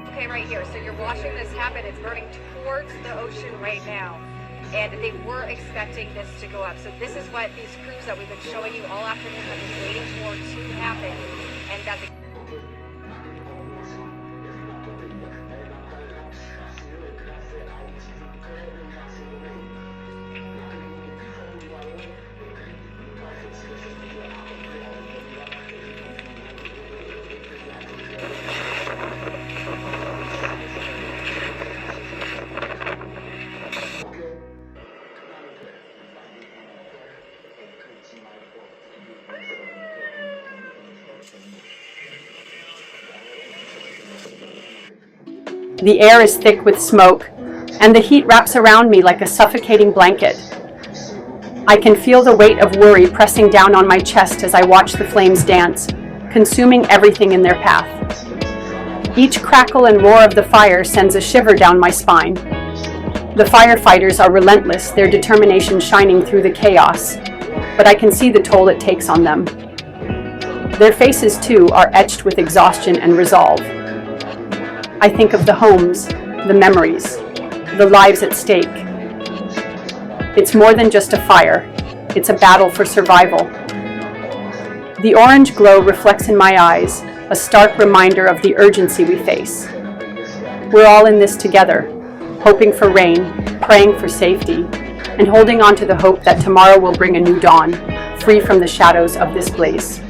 Okay, right here. So you're watching this happen. It's burning towards the ocean right now. And they were expecting this to go up. So this is what these crews that we've been showing you all afternoon have been waiting for to happen. And that's The air is thick with smoke, and the heat wraps around me like a suffocating blanket. I can feel the weight of worry pressing down on my chest as I watch the flames dance, consuming everything in their path. Each crackle and roar of the fire sends a shiver down my spine. The firefighters are relentless, their determination shining through the chaos, but I can see the toll it takes on them. Their faces, too, are etched with exhaustion and resolve. I think of the homes, the memories, the lives at stake. It's more than just a fire. It's a battle for survival. The orange glow reflects in my eyes, a stark reminder of the urgency we face. We're all in this together, hoping for rain, praying for safety, and holding on to the hope that tomorrow will bring a new dawn, free from the shadows of this blaze.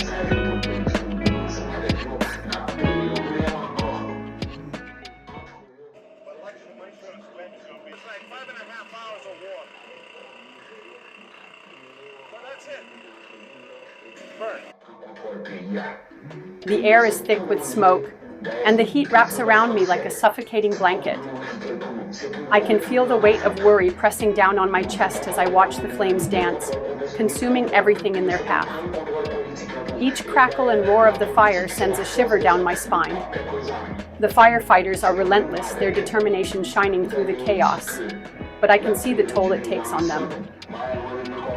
The air is thick with smoke, and the heat wraps around me like a suffocating blanket. I can feel the weight of worry pressing down on my chest as I watch the flames dance, consuming everything in their path. Each crackle and roar of the fire sends a shiver down my spine. The firefighters are relentless, their determination shining through the chaos, but I can see the toll it takes on them.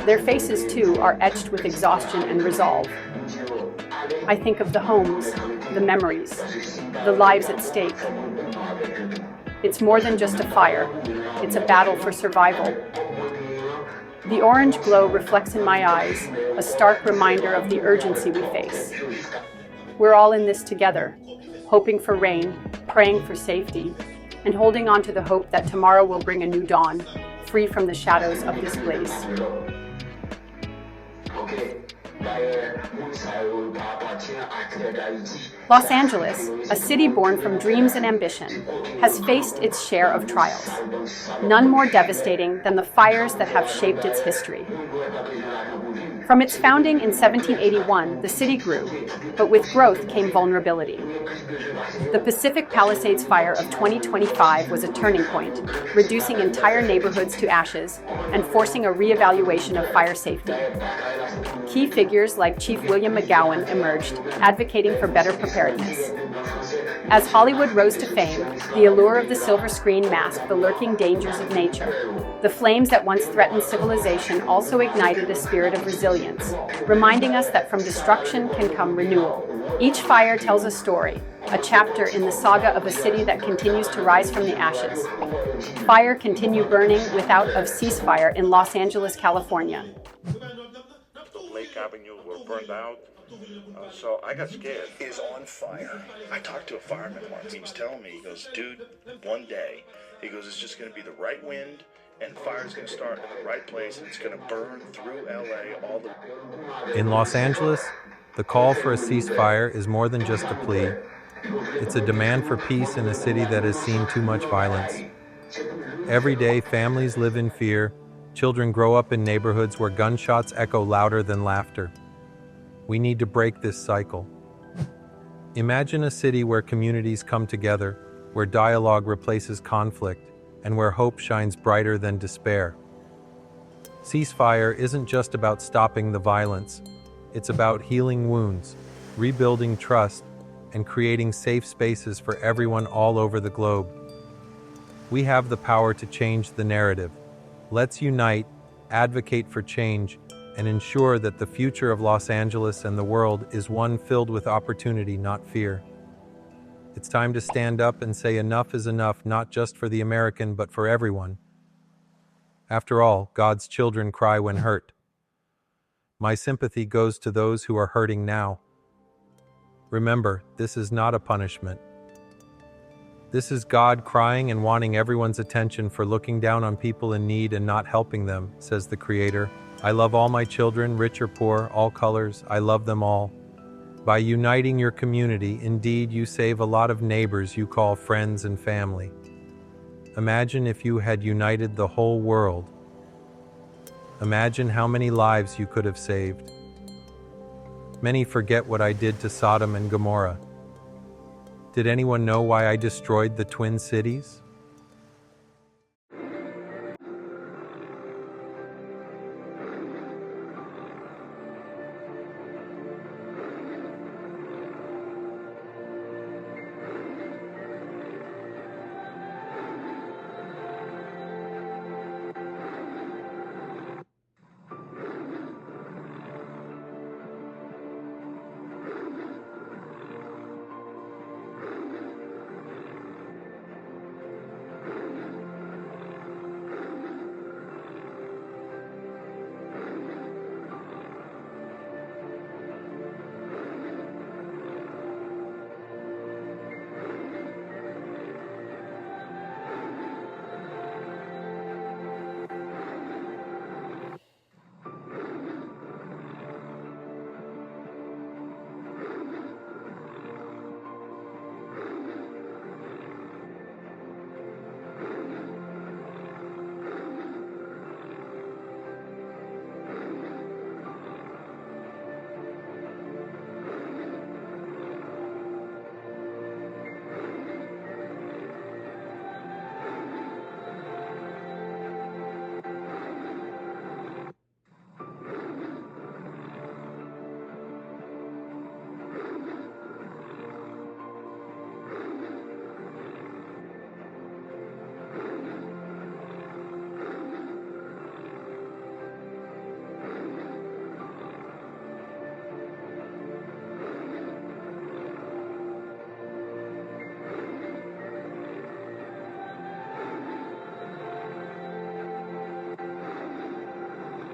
Their faces, too, are etched with exhaustion and resolve. I think of the homes, the memories, the lives at stake. It's more than just a fire. It's a battle for survival. The orange glow reflects in my eyes, a stark reminder of the urgency we face. We're all in this together, hoping for rain, praying for safety, and holding on to the hope that tomorrow will bring a new dawn, free from the shadows of this blaze. Los Angeles, a city born from dreams and ambition, has faced its share of trials, none more devastating than the fires that have shaped its history. From its founding in 1781, the city grew, but with growth came vulnerability. The Pacific Palisades Fire of 2025 was a turning point, reducing entire neighborhoods to ashes and forcing a reevaluation of fire safety. Key figures like Chief William McGowan emerged, advocating for better preparedness. As Hollywood rose to fame, the allure of the silver screen masked the lurking dangers of nature. The flames that once threatened civilization also ignited a spirit of resilience, reminding us that from destruction can come renewal. Each fire tells a story, a chapter in the saga of a city that continues to rise from the ashes. Fire continued burning without a ceasefire in Los Angeles, California. Lake Avenue were burned out, so I got scared. Is on fire. I talked to a fireman once. He was telling me, he goes, dude, one day, he goes, it's just going to be the right wind, and fire's going to start in the right place, and it's going to burn through LA all the... In Los Angeles, the call for a ceasefire is more than just a plea. It's a demand for peace in a city that has seen too much violence. Every day, families live in fear. Children grow up in neighborhoods where gunshots echo louder than laughter. We need to break this cycle. Imagine a city where communities come together, where dialogue replaces conflict, and where hope shines brighter than despair. Ceasefire isn't just about stopping the violence. It's about healing wounds, rebuilding trust, and creating safe spaces for everyone all over the globe. We have the power to change the narrative. Let's unite, advocate for change, and ensure that the future of Los Angeles and the world is one filled with opportunity, not fear. It's time to stand up and say enough is enough, not just for the American, but for everyone. After all, God's children cry when hurt. My sympathy goes to those who are hurting now. Remember, this is not a punishment. This is God crying and wanting everyone's attention for looking down on people in need and not helping them, says the Creator. I love all my children, rich or poor, all colors, I love them all. By uniting your community, indeed, you save a lot of neighbors you call friends and family. Imagine if you had united the whole world. Imagine how many lives you could have saved. Many forget what I did to Sodom and Gomorrah. Did anyone know why I destroyed the Twin Cities?